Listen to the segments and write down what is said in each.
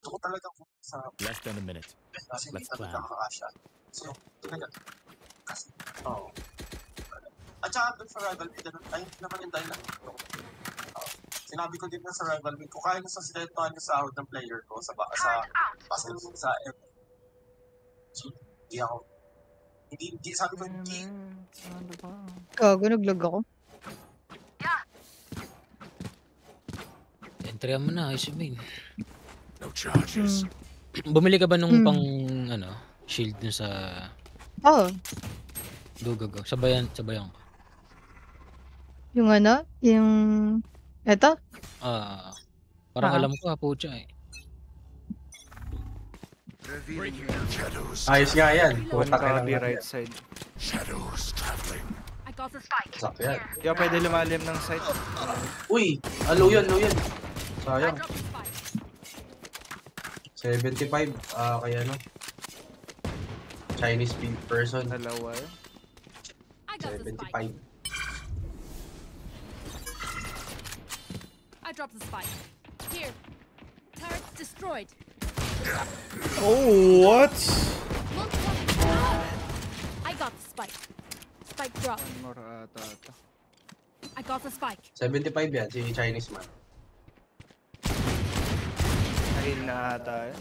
Gusto ko talaga sa Less than a minute. kasi hindi Let's talaga plan. makakasya. So, talaga. Kasi, oo. At saka doon sa rivalry, ganun, ay, hindi naman yung dahilan. Sinabi ko din na sa rivalry ko, kaya nasa sinetuhan yung sahod ng player ko sa basketball, sa so, hindi ako, hindi, sabi ko, hindi. Gago, naglag ako. Entry mo na, Isabel. No charges. Bumili ka ba nung pang, ano, shield dun sa... Oo. Go. Sabayan ka. Yung ano? Yung... Eto? Parang alam ko, pucha eh. Ayos nga yan. One copy right side. Shadows traveling. I got the spike. Sakto yan. Di ako pwede lumalim ng site. Uy! Low yan. I Sayang. dropped the spike. 75. Kaya ano? Chinese person. Dalawa. I got the spike. 75. I dropped the spike. Here. Turret destroyed. Oh, what? I got the spike. Spike drop. One more ata. I got the spike. 75 yan, si Chinese man. Ayun na ata.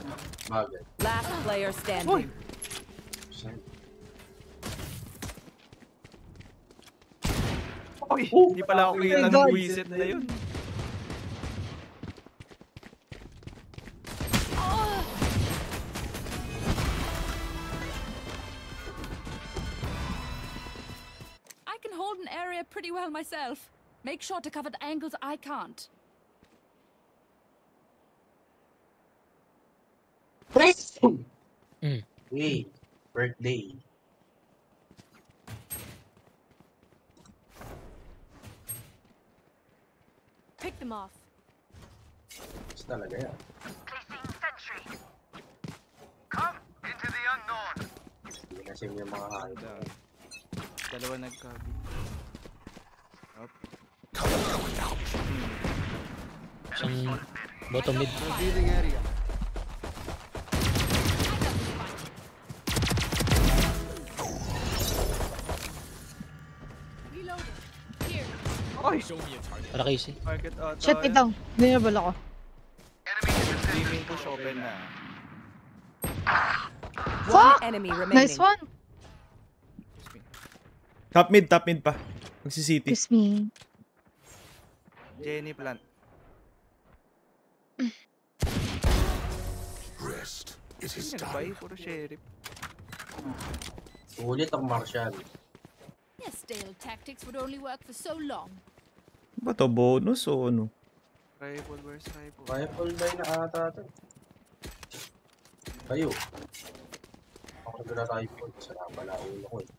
Bagay. Last player standing. Uy, hindi pala ako kita ng God. wisit na yun. I can hold an area pretty well myself. Make sure to cover the angles I can't. Hey, birthday. Pick them off. Mas talaga yan. Hindi kasi yung mga hayop. Dalawa nag-copy. Up. Isang bottom mid. Reloading. Here. Oy! Para Casey. Market ata. Shit, wait lang. Binabal ako. Streaming push open na. One enemy remaining. Nice one. Top mid pa. Magsisity. Kiss me. Jenny plant. Rest. It is Sino done. ba? Puro sheriff. Sulit ang Martial. Yes, stale tactics would only work for so long. Ba to bonus o ano? Rifle versus rifle. Rifle die na ata ito. Kayo. Ako nag-rifle. Sarap pala ulo ko eh.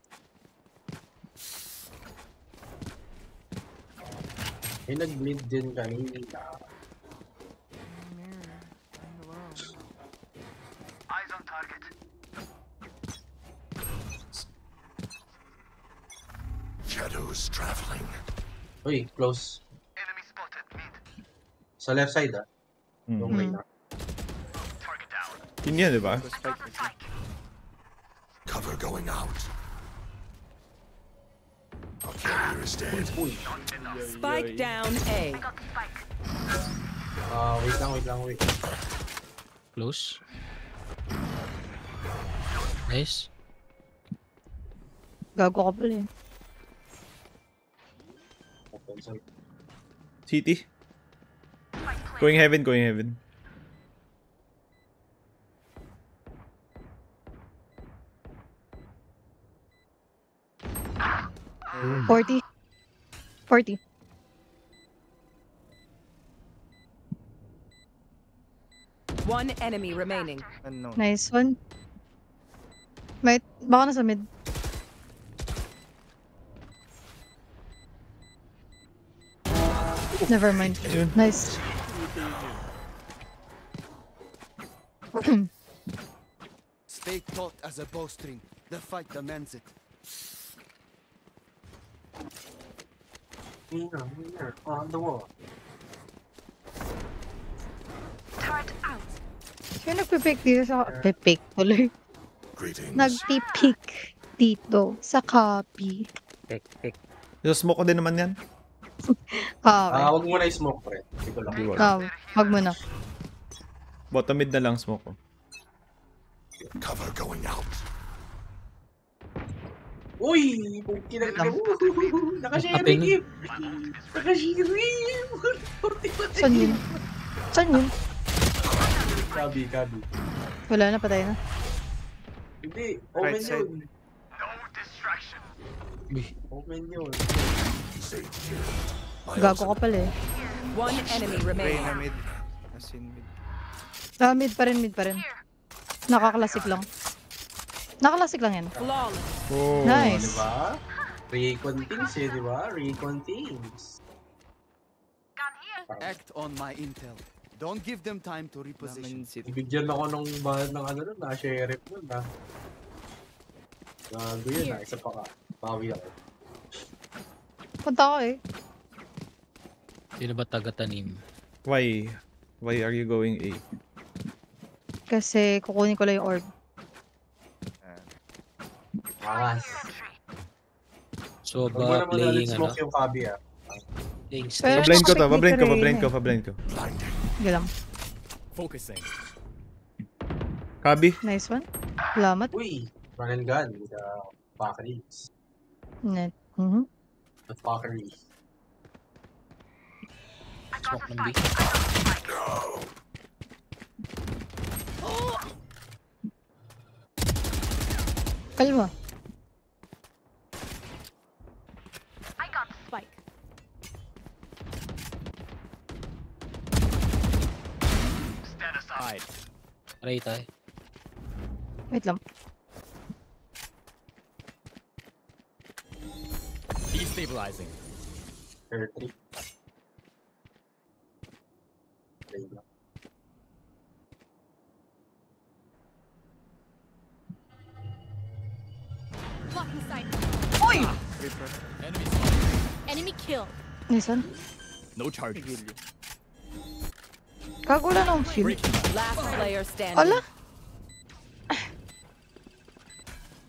Eh, nag-mid din kanina. Shadows traveling. Uy, close. Sa left side Yung way na. Yun yan, di ba? Cover going out. Our carrier is dead. Spike down A. Wait lang. Close. Nice. Gago ka pala eh. City. Going heaven. 40. One enemy remaining. Unknown. Nice one. Baka nasa mid. Never mind. Nice. Stay taut as a bowstring. The fight demands it. Winner, on the wall. Turret out. Sino nagpipick dito sa... Pipick tuloy. Greetings. Nagpipick dito sa copy. Tek, tek. So, smoke ko din naman yan. Okay. Huwag mo na i-smoke, pre. Hindi ko lang. Wag mo na. Bottom mid na lang smoke ko. Cover going out. Uy! Kinaglag. Nakashare Apeng. game. Nakashare. Saan yun? Saan yun? Kabi. Wala na, patay na. Hindi. Omen Right side. yun. Omen yun. Sage here. My Gago ka pala eh. One enemy remaining. Reyna mid. As in mid. Mid pa rin. Nakaklasik lang. Nakaklasik lang yan. Flawless. Oh. Nice. Diba? Recon teams eh, diba? Recon teams. Act on my intel. Don't give them time to reposition. Naman city. Ibigyan ako ng bahal ng ano nun, sheriff nun, ha? Gago yun, ha? Isa pa ka. Bawi ako. Punta ko eh. Sino ba taga-tanim? Why? Why are you going A? Kasi kukunin ko lang yung orb. Angas. So Huwag mo ba naman playing ulit ano? smoke yung Kabi, ha? Playing Pero- stage? Pablind ko to, Technique pablind ko, rin pablind eh. ko, pablind ko. blinding. Sige lang. Focusing. Kabi? Nice one. Salamat. Uy! Run and gun with the Packeries. Net. The Packeries. Smoke ng B. Kalma. Spike. Try tayo. Wait lang. Destabilizing. Air 3. Play lang. Blocking sight. Reaper. Enemy killed. Nice one. No charges. Gilly. Gago lang ng shield. Last player standing. Ala?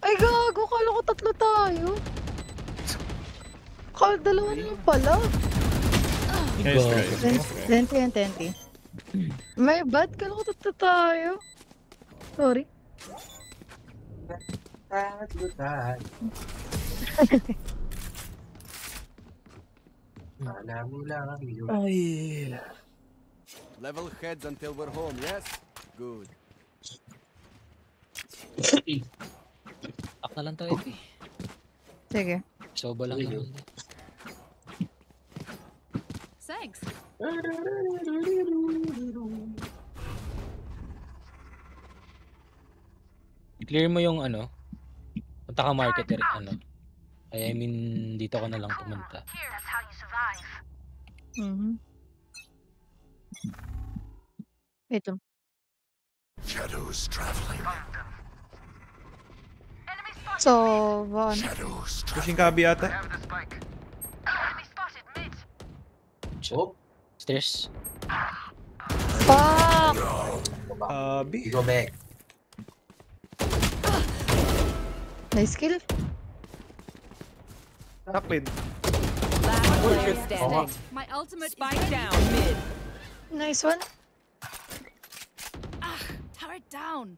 Ay gago, kala ko tatlo tayo. Kala dalawa na lang pala. Nice Go. try. 20 and 20. May bad, kala ko tatlo tayo. Sorry. Alam mo lang yun. Level heads until we're home, yes? Good. Ak na lang tayo, eh. Sige. Soba lang naman. Thanks. Clear mo yung ano. Punta ka market ano. I mean, dito ka na lang pumunta. Wait lang. Shadows traveling. So, one. Shadows Pushing traveling. Kabi ata. Oh, Stairs. Fuck! Kabi. go back. Nice kill. Top mid. Last player standing. My ultimate Spike is ready. down mid. Nice one. Turret down.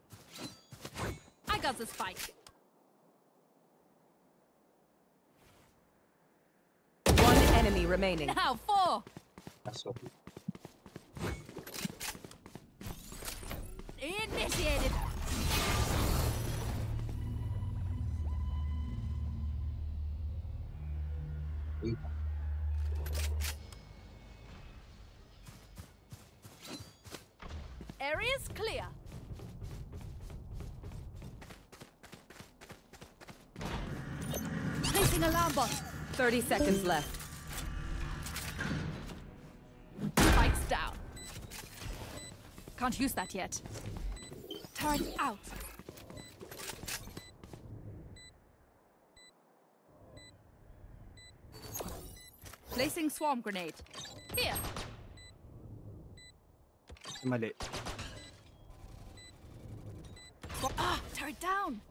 I got the spike. One enemy remaining. Now 4. That's okay. Initiated. Area's clear. Placing alarm bot. 30 seconds left. Spikes down. Can't use that yet. Turret out. Placing swarm grenade. Here. Mali. Turret down.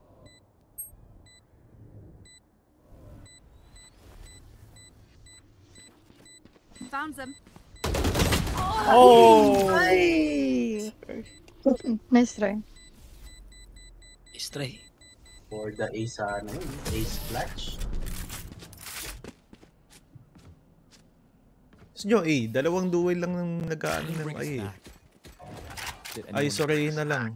Found them. Oh! Ay! Nice try. Stray. For the ace, ace flash. Gusto nyo A, dalawang duel lang ng nag-ano ng A. Ay, sorry na lang.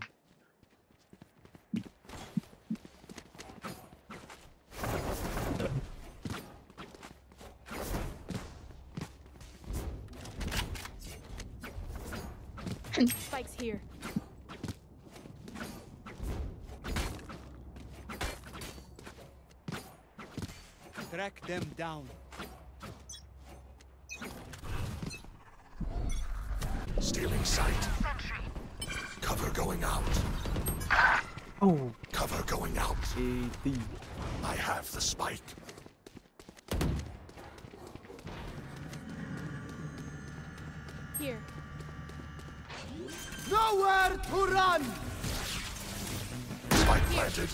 Spikes here. Track them down. Stealing sight. Cover going out. Oh, Cover going out. 80. I have the spike. Here. Nowhere to run! Spike planted.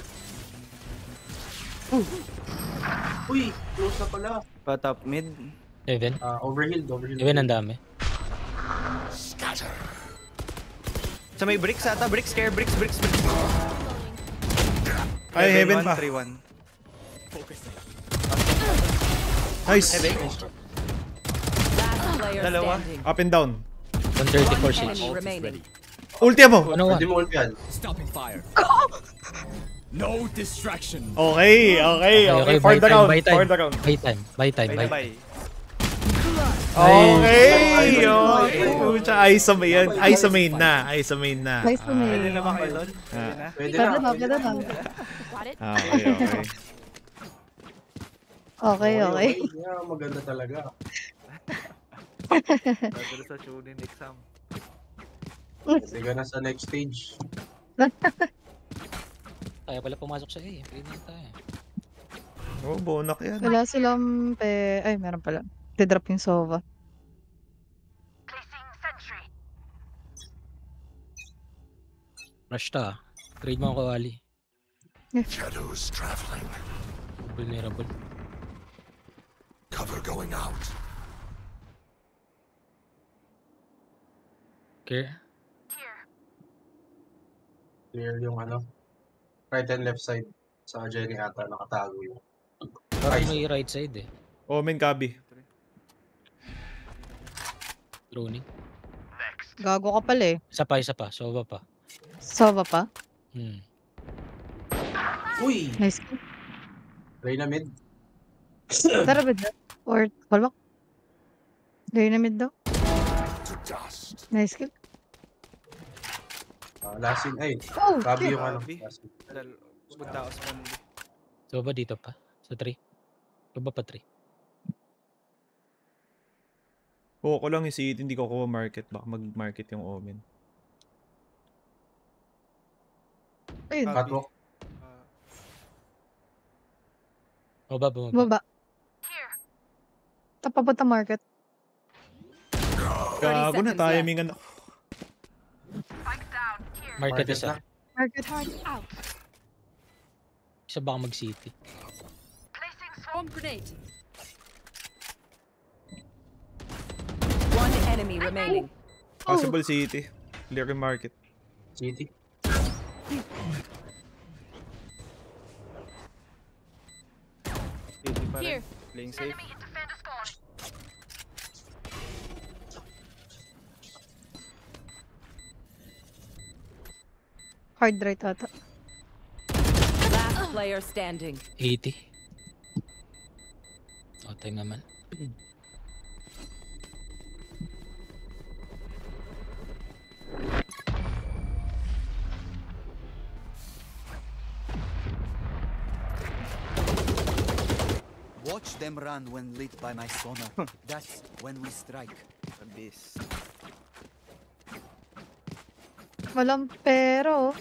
Uy, close na pala. Pa-top mid. Heaven. Overhealed. Heaven ang dami. Scatter. Sa may bricks ata. Bricks, care. Bricks. Ay, heaven pa. 3-1. Nice. Heaven. Last player Dalawa. standing. Up and down. 134 One siege. enemy remaining. Ulti mo! Ano Pwede mo ult yan. Stopping fire. No distraction. Okay. For the round. For the round. Buy time. Bye. Okay. Pucha, ay sa main yan. Ay sa main na. Nice to Pwede me. na ba kayo, Lol? Pwede na. Pwede Pwede na. na, pwede na. Got it. Okay. Okay. Yeah, maganda talaga. Pwede sa tuning exam. Pwede ka na sa next stage. Kaya pala pumasok sa A. Pwede na tayo. Oh, bonak yan. Wala silang Ay, meron pala. Tidrop yung Sova. Rush ta. Trade mo ako, Ali. Shadows traveling. Vulnerable. Cover going out. Care. Clear yung right and left side. Sa Jenny ata nakatago yung. Parang may right side eh. Omen Kabi. Droning. Gago ka pala eh. Isa pa. Sova pa. Sova pa? Uy! Nice. Reyna mid. Tara ba dyan? Or walwak? Gawin na mid daw. To dust. Nice kill. Last in, ay. Oh, Gabi shit. yung Gabi. last in. Punta ako sa Monday. Sova dito pa. Sa 3. Sova pa 3. Kuha ko lang yung seat, hindi ko kuha market. Baka mag-market yung Omen. Ayun. Catwalk. Bumaba. Baba. Tapapunta market. Gago na, seconds timing ano. Market Market isa. na. Market. Out. Isa baka mag-city. Bomb grenade. One enemy remaining. Possible city. Clear yung market. City. Easy pa rin. Here. Playing safe. Hard right ata. Last player standing. 80. Otay naman. Watch them run when lit by my sonar. That's when we strike. Abyss. Walang pero.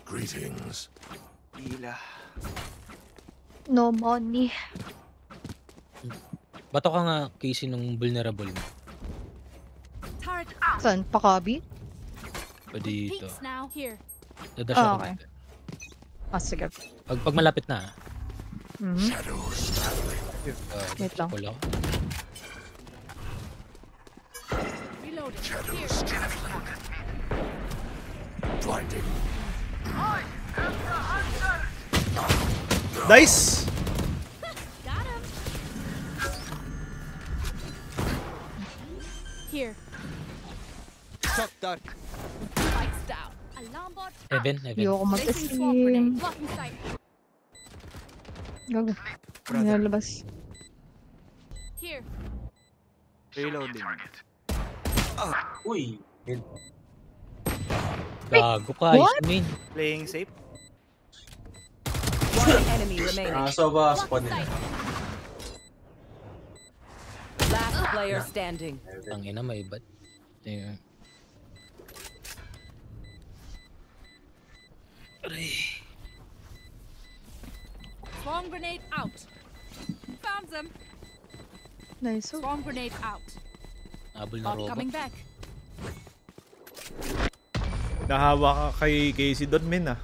Greetings. Ila. No money. Bato ka nga Casey nung vulnerable mo. Turret out. Saan? Pakabi? Pa dito. Peeks now. Here. Dadash ako Okay. dito. Sige. Pag malapit na. Mhm. Shadows traveling. Wait lang. Pull ako. Reloading. Shadows traveling. Blinding. Nice! Got him. Here. Shot dark. Spikes down. Alarm bot. Heaven. Ayoko Placing swamp grenade. mag-asim. Blocking sight. Gago. Nilalabas. Here. Reloading. Uy, mid. Gago ka. What? Ismin. Playing safe. One enemy remaining. So ba, spawn Blocking nila. sight. Last player standing. Ang ina, may ibat. Yeah. Aray. Swarm grenade out. Found them. Nice. Oh. Swarm grenade out. Nabol na Bot robot. coming back. Nahawa ka kay Casey doon, men ah.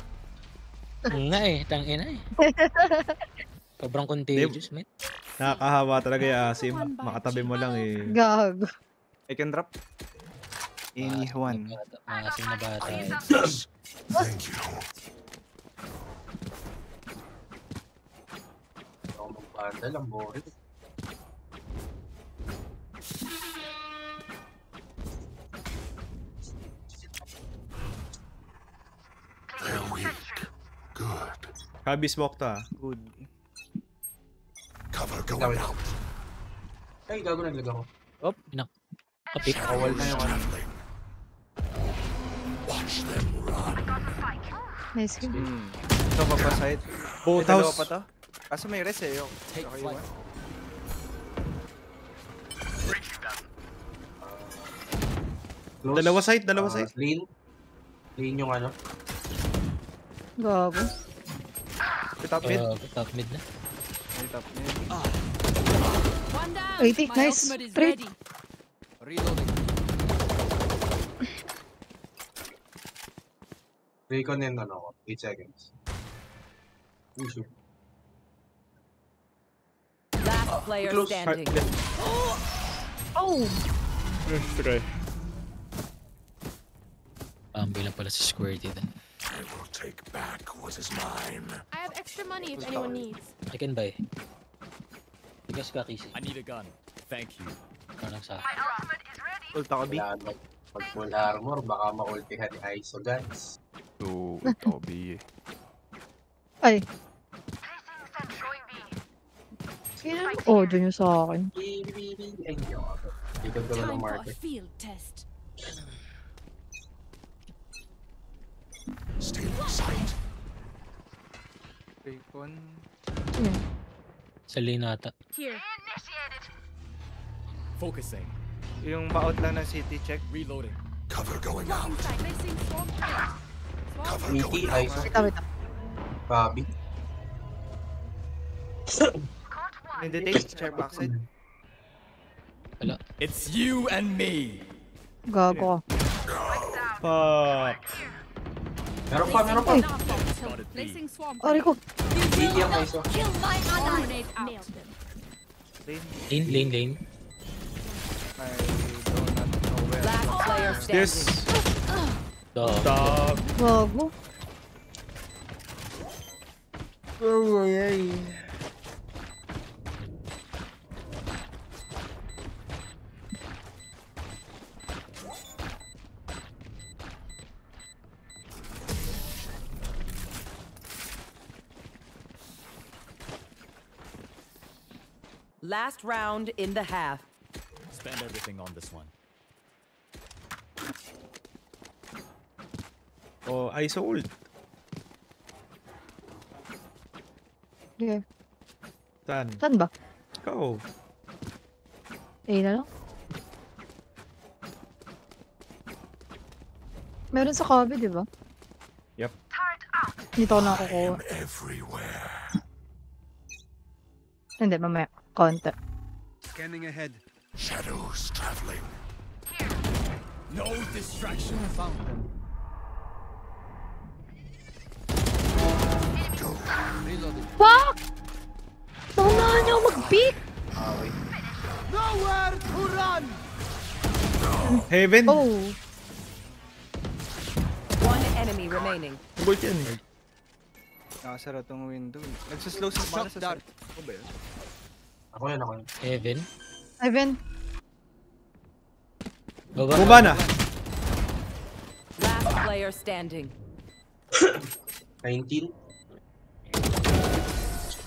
Nga eh. Tang ina eh. Sobrang contagious, man. Nakakahawa talaga yung asim. Makatabi mo lang eh. Gago. I can drop. Anyone. Maasim na bata. Thank you. Ako magbandal, ang boring. They're weak. Good. Kabi smoke to ah. Good. Cover going out. Ay, gago naglag ako. Kapit. Bawal na yung ano. Traveling. Watch them run. Nice. Ito pa pa side. Both May dalawa house. pa to. Kaso may res eh. Yung. Take Okay, flight. one. Close. Dalawa side. Lean. Lean yung ano. Gago. May top mid. Top mid na. May top mid. One down. 80, My nice. ultimate is Three. ready. Reloading. Recon in ano ko. 8 seconds. Uy, shoot. Last player Close. standing. Oh! Try. Bilang pala si Squirty din. I will take back what is mine. I have extra money if anyone needs. I can buy. Bigas ka, Casey. I need a gun. Thank you. Parang sa Ult ako B. Kailangan pag full armor, baka maultihan ni ISO guns. So, ult ako B eh. Ay. Kailan? Oh, dyan yung sa akin. Ikot ko lang ng Time for a market. field test. Stealing sight. Recon. sa lane ata. Here. Focusing. Yung pa-out lang ng city check. Reloading. Cover going out. Inside. Placing swamp grenade. Swamp Cover Meaty, going out. ISO, Wait lang. Bobby. Hindi take. Check backside. It's you and me. Gago ka. Fuck. Meron pa. Ay, Spotted B. Placing swamp ari ko. Meaty ang ISO. Kill my ally. Grenade out. Lane. I do not know where. Last player Yes. standing. Dog. Dog. Gago. Last round in the half. Spend everything on this one. Oh, ISO ult. Okay. Saan? Saan ba? Ikaw. Eh na lang. Meron sa Kabe, di ba? Yep. Dito ako I nakukuha. am everywhere. Hindi, mamaya. Konti. Scanning ahead. Shadows traveling. No distraction. Fuck! Naunahan niyo ako mag-pick! Okay. Heaven. Oh. One enemy remaining. Bolt yan. Nakasara tong window. Nagsaslow sa bala sa start. Ako ba yun? Ako yan. Heaven. Ivan. Bumaba na. Last player standing. 19.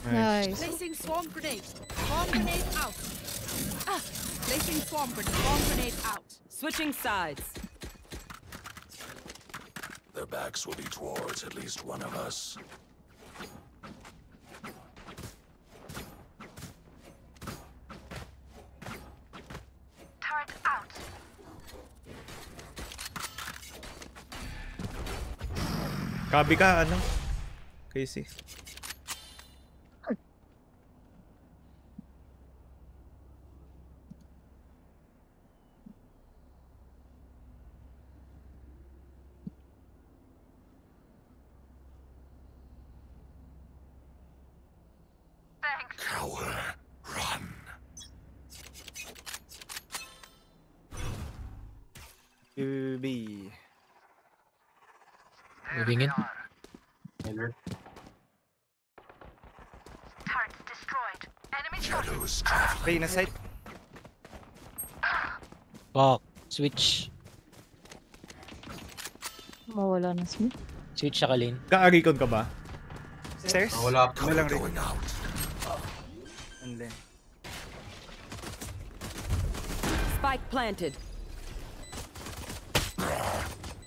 Nice. Placing swarm grenade. Swarm grenade out. Ah, placing swarm grenade. Swarm grenade out. Switching sides. Their backs will be towards at least one of us. Kabi ka, ano? Casey. Cower. Run. UB. Moving in. Alert. Shadows traveling. Ray, na site. Fuck. Switch. Mawala na Smith. Switch siya lane. Ka-aricon ka ba? Stairs? Wala. May lang rin. Going out. And then. Spike planted.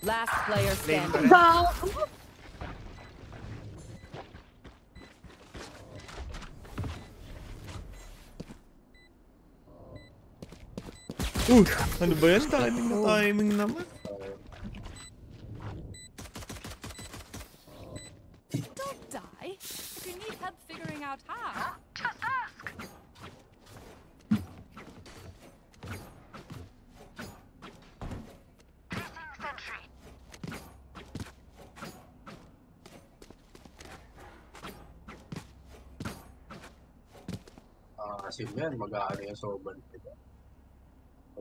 Last player Lane standing. pa rin. Ano ba yan? Timing na timing naman. Don't die. If you need help figuring out how, just ask. Kasi yan, mag-aano yung soban.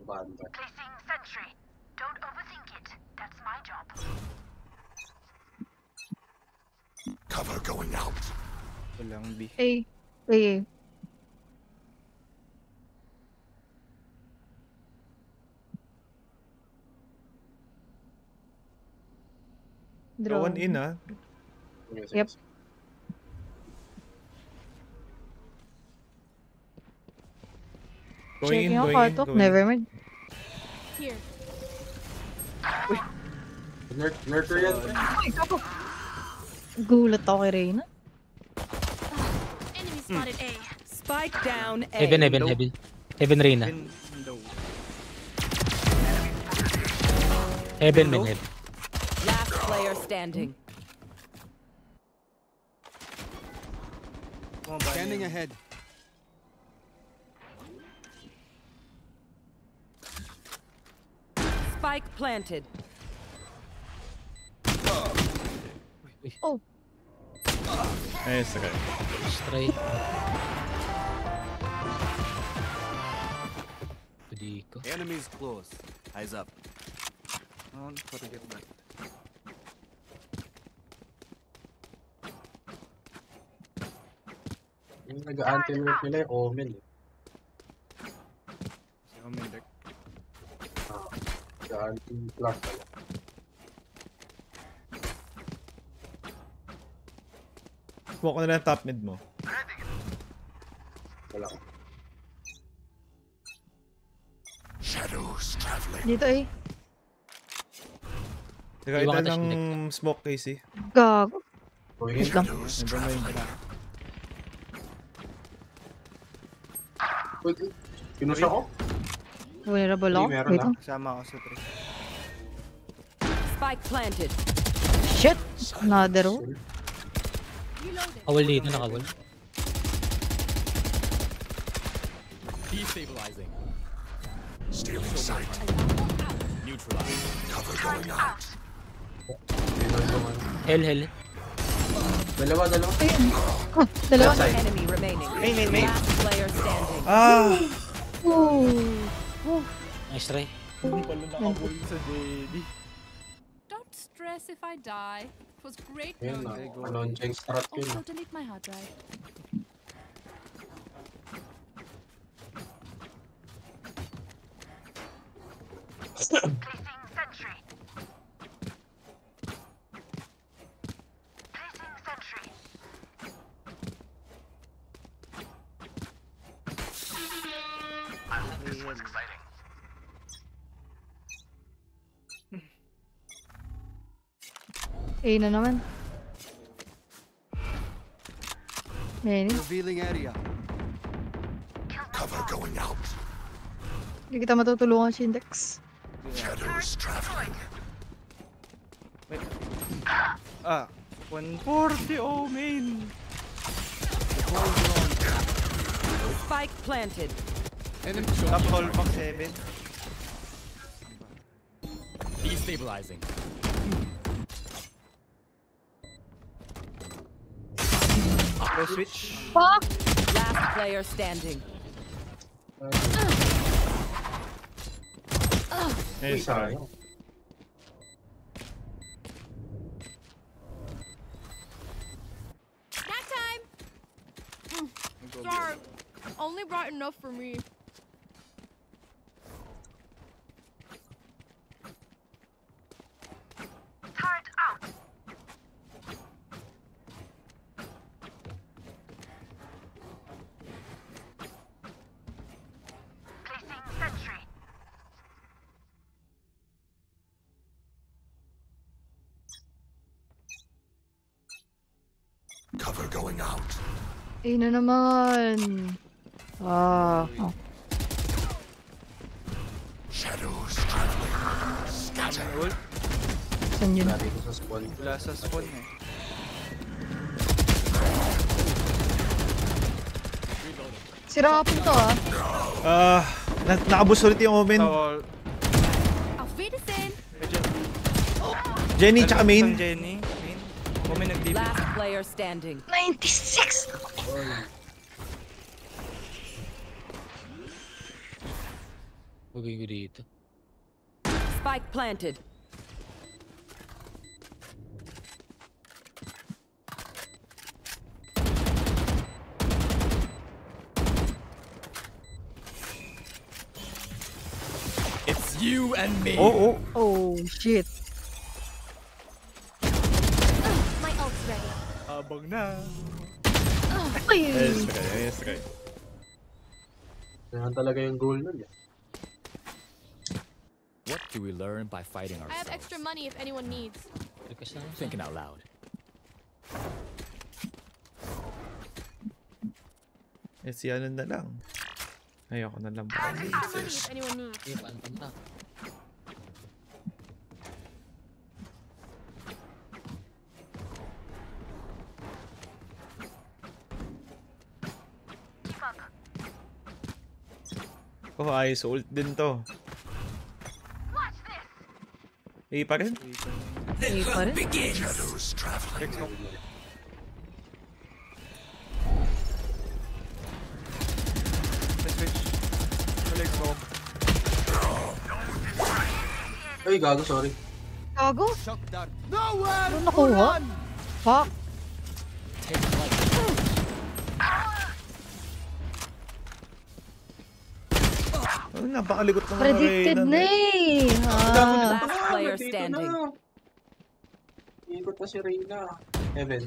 Banda. Placing sentry. Don't overthink it. That's my job. Cover going out. Walang B. A. A. One in, ah. Yep. Going in, Checking ako going in, ito. going in. Never mind. Here. Lurker yan. Gulat ako kay Reyna. Enemy spotted A. Spike down A. Heaven, heaven, heaven. Heaven Reyna. Window. Heaven, man, heaven. Last player standing. Scanning ahead. Spike planted. Oh. Ayos, okay. Stray. Pwede ko. Enemies close. Eyes up. Don't forget that. Yung nag-anti-lurk nila yung Omen. Si Omen deck. Nag-anti-flash pala. Smoke ko na lang top mid mo. Wala. Shadows traveling. Dito eh. Teka, Iwan ito ka, ng Tashinek. smoke, Casey. Gago. Going in. Shadows Never mind. traveling. Wait, pinusya ko? Vulnerable ako. Hindi, meron Wait na. lang. Kasama ako sa 3. Spike planted. Shit. Another one. Reloading. Kawal dito, nakawal. Stealing sight. Cover going out. Hell, hell. Dalawa. Ayun. Oh, dalawa. Left side. Enemy remaining. Main. Last player standing. Ah! Nice try. Hindi pala nakabul sa JD. Don't stress if I die. It was great Ayun knowing na. you. Launching strat ko yun. Also, delete my hard drive. Placing sentry. Placing sentry. Na naman. Main. Revealing area. Cover going out. Hindi kita matutulungan, Shindex. Shadows traveling. Ah, 140. Oh, main. Spike planted. Top hall pang 7. Destabilizing. Go switch. Fuck! Last player standing. Sayang. Snack time! Sorry, only brought enough for me. Turret out. Placing sentry. Cover going out. Na naman. Ah. Oh. Shadows traveling. Scatter. Ult. Saan yun? Dati ko sa spawn. Wala sa spawn eh. Sira ka po to ah. Ah, nakabus ulit yung Omen. Tawal. Auf Wiedersehen! Jenny, tsaka main. Jenny. Main. Kung may nag-DP. Last player standing. 96! Bugay ko dito. Spike planted. It's you and me. Oh. Oh, shit. My ult's ready. Abang na. Ay! Try. Yan talaga yung goal nun eh. What do we learn by fighting I have ourselves? extra money if anyone needs. Likas na. Thinking out loud. Si ano na lang. Ayoko na lang. I have extra money if anyone needs. Eh, paan na? Oh, ayos. Ult din to. Watch this. Pa rin? Pa rin? Shadows traveling. Switch. Let's go. Ay, gago, sorry. Gago? Shock dart. Ano nakuha? Fuck! Oh, napakalikot ng mga Predicted Reyna. na eh! Ah. Last player Dito standing. na. Ikot na si Reyna. Heaven.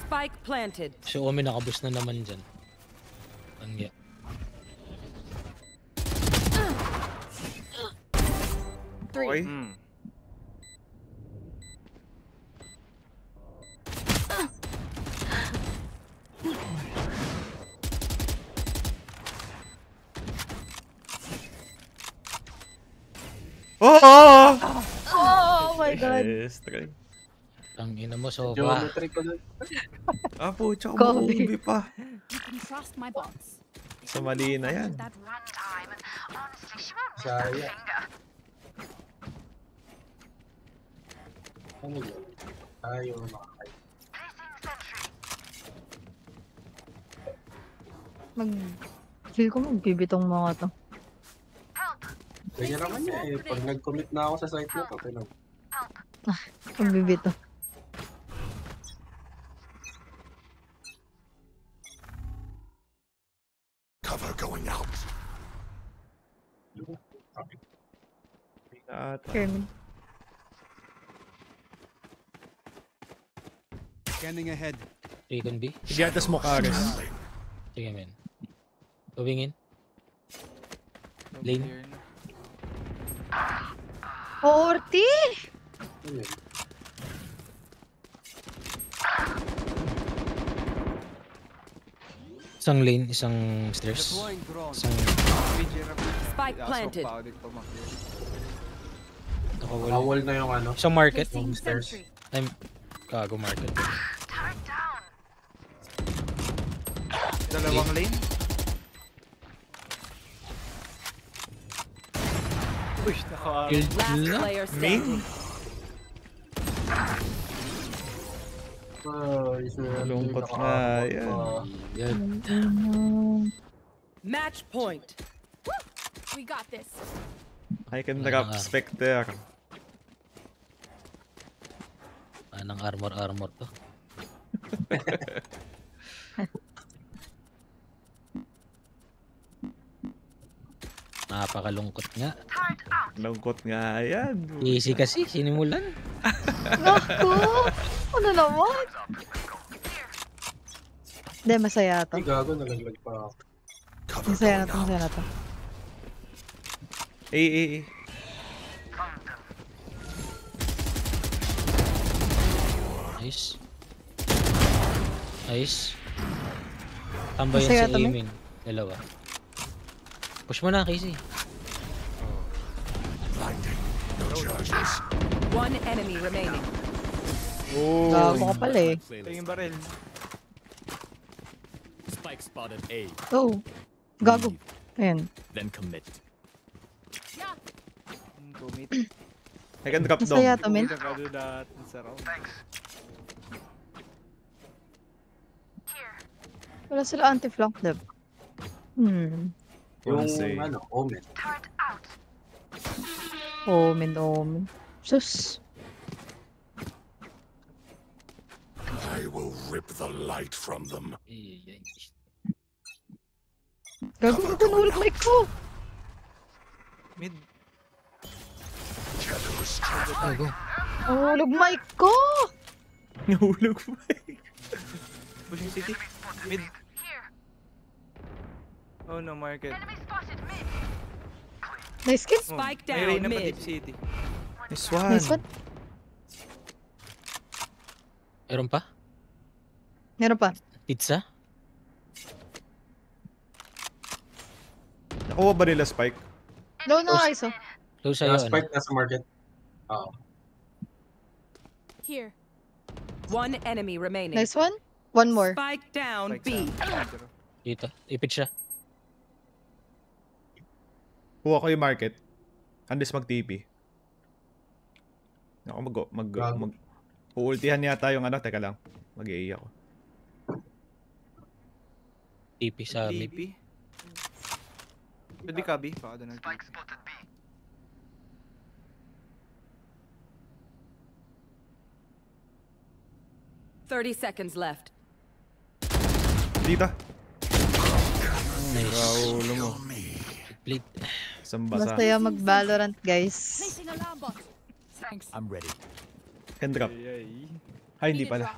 Spike planted. Si Omen nakabus na naman dyan. Angya. Okay. Oh! Oh my god! Yes, try. Ang ina mo, sobra. Geometry ko dun. Ah, po, tsaka Kobe. Kobe pa. You can trust my bots. Sa mali na yan. That one time, and honestly, she won't miss Saya. that finger. Ano yun? Ayaw makakay. Placing sentry. Feel ko magbibitong mga to. Ganyan naman niya eh. Pag nag-commit na ako sa site na to, pinag... Magbibito. Cover going out. Kermin. Scanning ahead. Recon B. Sige, atas mo, Karis. Sige, men. Going in. Lane. Clear na. 40! Ano yun? Isang lane, isang stairs. Deploying drone. Isang Spike planted. nakawala. Bawal na yung ano. Isang market. Placing stairs. sentry. I'm kago market. Turret down. Dalawang lane. Uy, naka... Last player standing. Lungkot nga yan. Match point. We got this. I can drop Spectre. Anong armor to? Napakalungkot nga. Lungkot nga yan. Easy kasi, sinimulan. Naku! Ano naman? Hindi, masaya to. Ay, gago, nalaglag pa ako. Cover Masaya na going to, out. masaya na to. Eh. Nice. Nice. Tambayan Masaya si to, Amin. Dalawa. Push mo na, Casey. Blinding. No charges. One enemy remaining. Oh. Gago ka pala eh. Ito yung barrel. Spike spotted A. Oh. Gago. Ayan. Then commit. Commit. I can drop down. Masaya to, men. Commit that. Sarap. Wala sila anti-flank, diba? Yung Say. ano, Omen. Turret out. Omen. Sus. I will rip the light from them. Gago ka, nahulog mic ko! Mid. Shadows Gago. Nahulog mic ko! Nahulog mo eh. Pushing city. Mid. Oh no, market. Nice kill. Oh, Spike may down Reyna pa mid. deep city. Nice one. Nice one. Meron pa? Meron pa. Pizza? Nakuha ba nila Spike? Low na ISO. Close sa'yo, Last ano? fight nasa market. Oo. Here. One enemy remaining. Nice one. One more. Spike down Spike B. down. Dito. Ipit siya. Kuha ko yung market. Andis mag-TP. Ako uultihan yata yung ano. Teka lang. Mag-i ako. TP sa mid. TP. Pwede ka, B. Baka doon nag-TP. 30 seconds left. Dito. Nice. Raulo mo. Plate. Isang basa. Masaya mag-Valorant, guys. Placing alarm bot. Thanks. I'm ready. Can drop. Ay. Ay, hindi pala.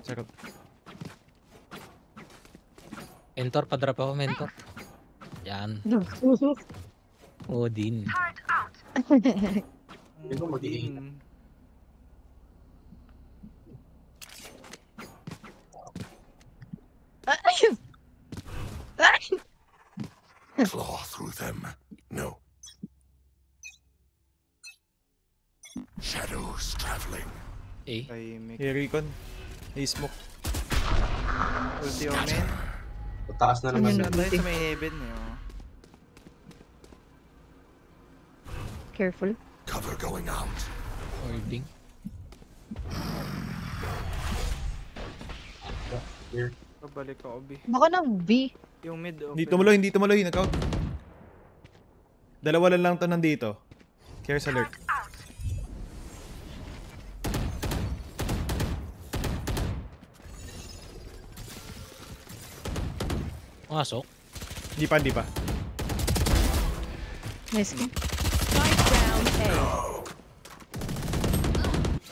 Sarap. Mentor, pa-drop ako, mentor. Yan. Odin. Turret out. Hindi ko mag-iingat. Claw through them. No. Shadows traveling. Eh. Tahimik. Hey, Recon. Hey, smoke. Ulti Omen. Taas na naman. Ano tayo sa may heaven eh. Oh. Careful. Cover going out. Holding. Here. Pabalik ako, B. Baka na B. Yung mid open. Hindi tumuloy. Nag-out. Dalawa lang to nandito. Cares alert. Masok. Hindi pa. Nice game. Spike down A.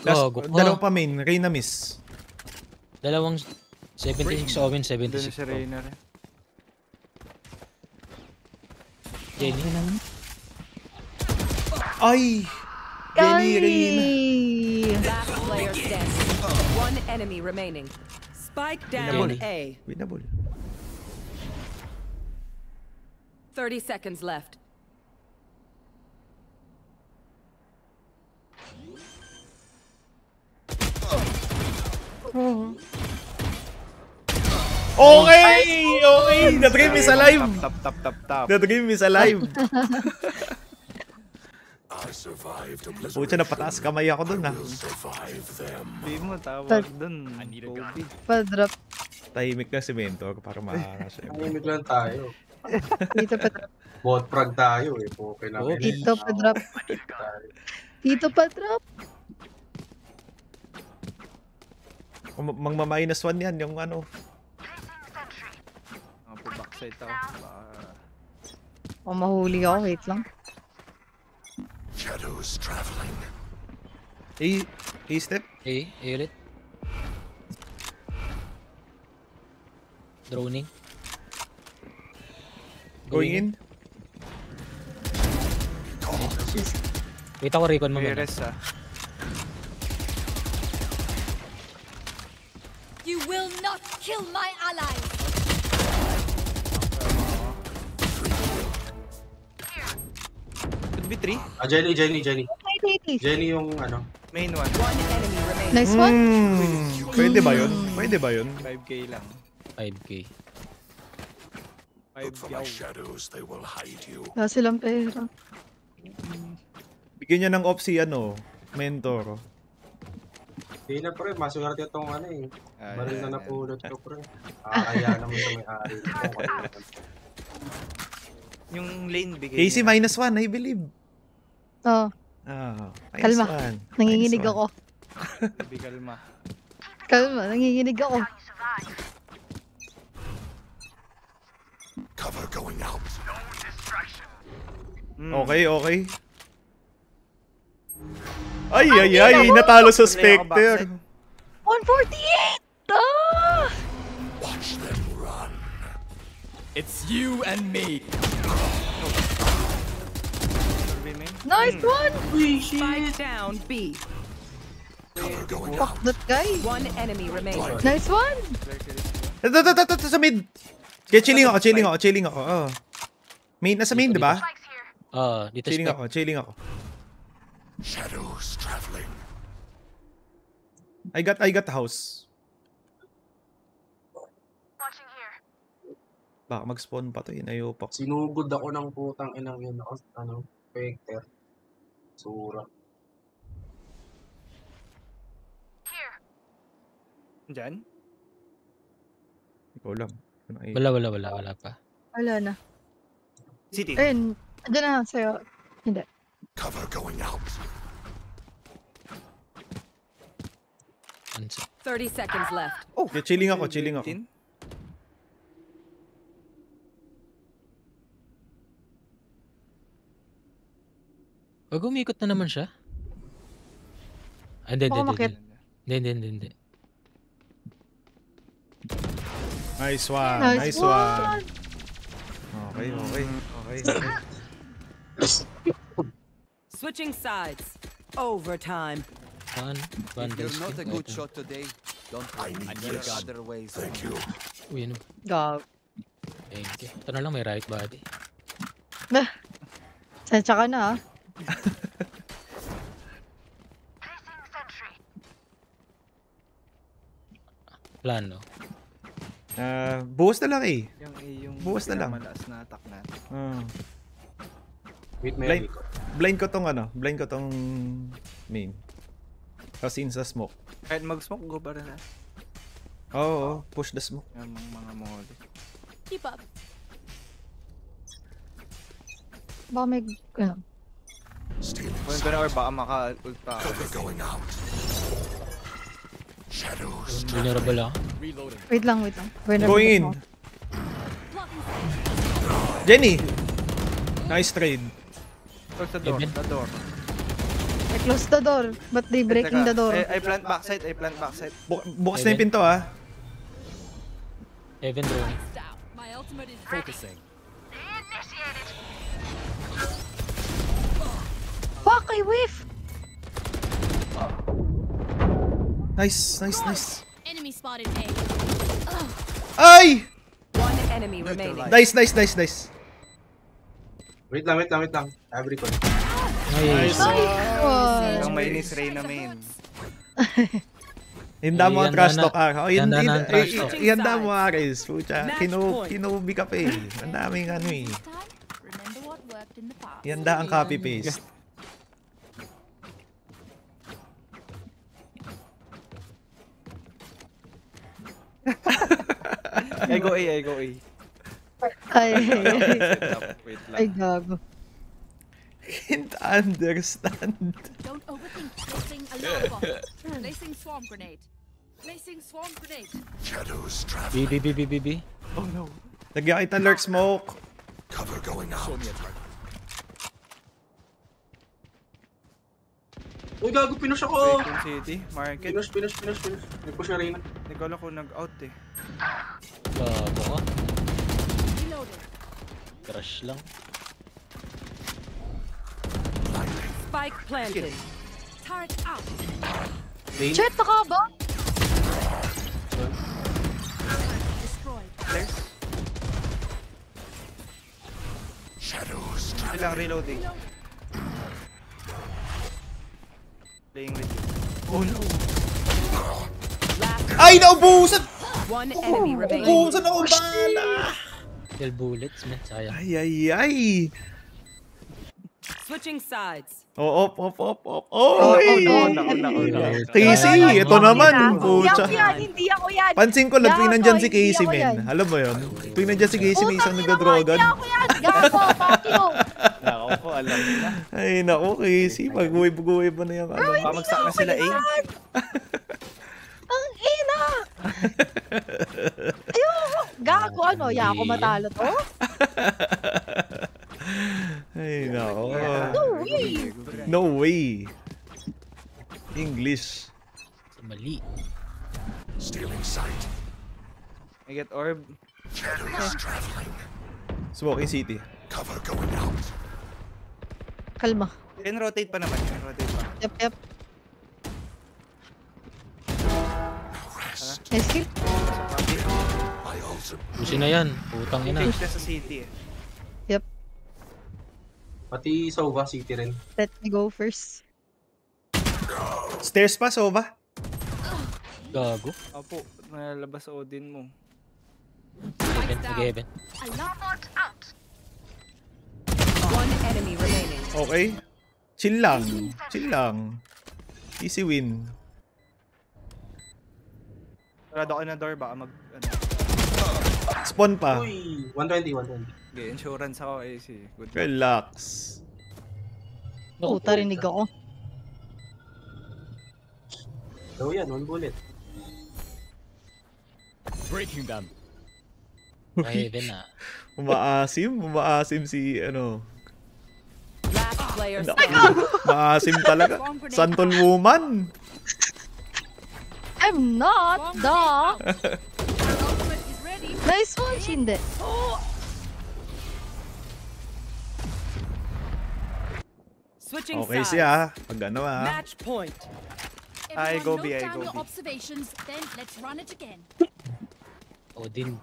Gago ka. Dalawa pa main. Reyna miss. Dalawang 76 Owen, Doon 76 si Reyna rin. Jenny. Ay! Jenny, Reyna. Last player standing. One enemy remaining. Spike down Winnable. A. Winnable. 30 seconds left. Okay! The dream is alive! Tap. The dream is alive! I survived a blizzard. Pucha, napataas kamay ako dun, ha. Will survive them. Di mo tawag dun. Kobe. Pa-drop. Tahimik na si Mentor para makakas. Tahimik lang tayo. Dito pa-drop. Bot frag tayo eh. Okay lang. Oo, Dito pa-drop. Dito pa-drop. Magma-minus 1 yan, yung ano. Mga po backside ako. O mahuli ako, wait lang. Shadows traveling. A-step. A ulit. Droning. Going in. Wait ako, recon mo May muna. res ah. You will not kill my ally. Could be 3. Jenny. Wait. Jenny yung ano. Main 1. One enemy remaining. Nice one. Pwede ba yun? Pwede ba yun? 5k lang. 5k. Look for 5k. my shadows, they will hide you. Wala silang pera. Bigyan niya ng off si ano, Mentor. Hindi na pre, maswerte itong ano eh. Ah, Baril yan, na yan. napulot ko pre. Kaya naman sa may-ari. Yung lane bigay Casey niya. -1, I believe. Oh, Kalma. -1. nanginginig ako. Sabi kalma. Kalma, nanginginig ako. Cover going out. Okay. Ay, natalo sa Spectre. 148! Ah! Watch them run. It's you and me. Nice one! Spike down B. Cover going Fuck out. that guy. One enemy remaining. Nice one! Ito, sa mid. Kaya chilling ako. Oh. Nasa main, di ba? Dito Chilling ako. Shadows traveling. I got the house. Watching here. Baka mag-spawn pa to, inayo pa. Sinugod ako ng putang inang yun ako. Ano? Spectre. Sura. Here. Diyan? Ikaw lang. Wala pa. Wala na. City. Ayun, andyan na sa'yo. Hindi. Cover going out. 30 seconds left. Oh, Kaya chilling ako. 15? Wag umikot na naman siya. Hindi. Baka makit. Hindi. Nice one. Okay. Switching sides. Overtime. If you're not a good shot today, don't worry. There are other ways. Thank you. Uy, ano? Gag. Thank you. Ito na lang, may right body. Sensya ka na ah. Placing sentry. Plano. Buhos na lang eh. Yung Bukas na lang. malakas na attack natin. Wait, may Blind, ko. blind ko tong blind ko tong main. Kasi sa smoke. Kahit mag-smoke, go pa rin na. Oo, push the smoke. Yung mga mode. Keep up. Baka may, Stealing Kung ko na or baka maka-ult pa ako. cover going out. Shadows. Vulnerable ako. Reloading. wait lang. Going in. Jenny! Nice trade. Close the door, Even? the door. I close the door. But they breaking the door. I plant backside, Bukas na yung pinto Heaven drone. Down. My ultimate is ready. Focusing. Fuck, I whiff! Nice. Enemy spotted A. Ay! One enemy remaining. Nice. Wait lang. Every call. Nice. Yung mainis Reyna main. Handa mo ang Ay, trash handa talk Handa na ang trash talk. Ihanda mo Aris. Pucha, Match point. kinubi ka pa eh. Ang daming Remember what worked in the past. Ihanda ang copy paste. I go A. Ay, Wait ay, lang. gago. Can't understand. Don't overthink. Placing alarm bomb. Placing swarm grenade. Placing swarm grenade. Shadows traveling. B. Oh no. Lagyan kita lurk smoke. Cover going Show out. me a target. Uy, gago, pinush ako! Bacon City, market. Pinush. Nag-push na rin. Hindi ko alam kung nag-out eh. Gago ka. Reloaded. Crush lang. Spike planted. Turret out. Chet, naka ba? Destroyed. Flares. Shadows Ilang reloading. Playing with you. Oh no. Last Ay, naubusan! one enemy remaining. Naubusan ako bala! Kill bullets, man. Sayang. Ay. Switching sides. Op. Oy! Casey, ito naman. Pucha. Hindi ako yan. Pansin ko lang, tuwing nandyan si Hindi Casey, ako yan. men. Alam mo yun? Tuwing nandyan si Casey, may isang Hindi nagdodrogan. ako yan. Gago, fuck you. Nako po, alam niyo na. Ay, naku, Casey. Pag-uwi mo na yung ano. Pamagsak na sila A. Ang ina! Ayoko! Gago, ano? Ya ako matalo to? Ay, nako. No way! No way. English. Sa mali. stealing sight. I get orb. Shadows traveling. Smoking City. Cover going out. Kalma. Can rotate pa naman. Yep. Rest. Nice kill. My ultimate. Pusin na yan. Putang ina. Change na sa city eh. Yep. Pati Sova City rin. Let me go first. Stairs pa, Sova? Gago. Opo, nalabas sa Odin mo. Heaven. Alarm bot out. One enemy remaining. Okay. Chill lang. Easy win. Sarado ka na door, baka mag... Ano. Spawn pa. Uy, 120. Okay, insurance ako AC. Good. Relax. Puta, rinig ako. So yan, 1 bullet. Breaking them. Heaven na. Umaasim si ano. Last player Naku, standing. maasim talaga. Santol woman. I'm not the... Ultimate is ready. Nice one, Shinde. Switching Okay sides. siya. Pag ano Match point. I go B, Everyone I note go down your B. observations, then let's run it again. Odin.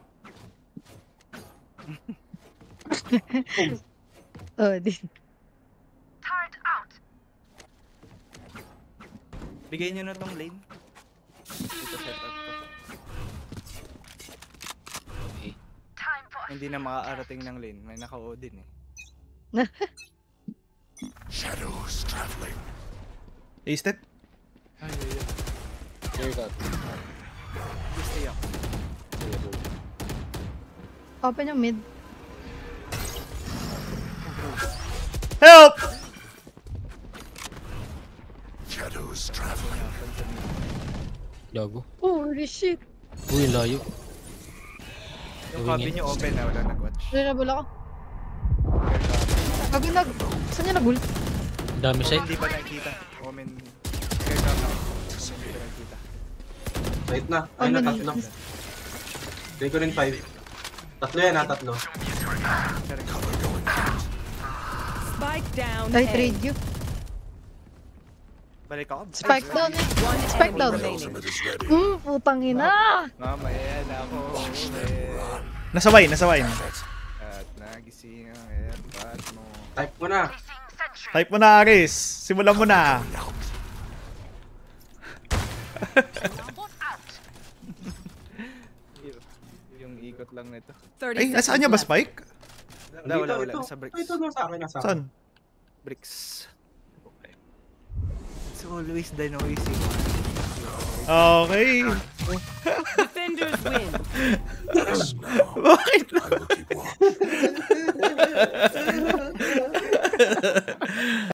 Oh, di. Turret out. Bigay nyo na tong lane. Dito set up to. Hindi na makakarating ng lane. May naka-Odin eh. Shadows traveling. A-step. Ay, ay, ay. Clear cut. Just stay up. Open yung mid. Help! Shadows traveling. Gago. Holy shit. Uy, layo. Yung copy nyo open na, wala nag-watch. Relatable ako. Gago nag... Saan niya nag-ult? Ang dami side. Hindi pa nakikita. Omen. Aircraft lang. Omen hindi pa nakikita. Wait na. Ayun na, tatlo. Bigay ko rin 5. Tatlo yan ha, tatlo. Spike down. I A. trade you. Balik ako. Spike down eh. One Spike enemy down. remaining. Ultimate is ready. Putang ina. Mamaya yan ako. Nasa wine, nasa wine. At nagising ang airpad mo. Type mo na. Type mo na, Aris. Simulan mo na. Yung ikot lang nito. 30 Ay, nasaan niya ba, left. Spike? Wala. Ito, Sa bricks. ito sa akin, nasa akin. Saan? Bricks. It's always the noisy. Okay. Defenders win. Yes, now. Bakit? I will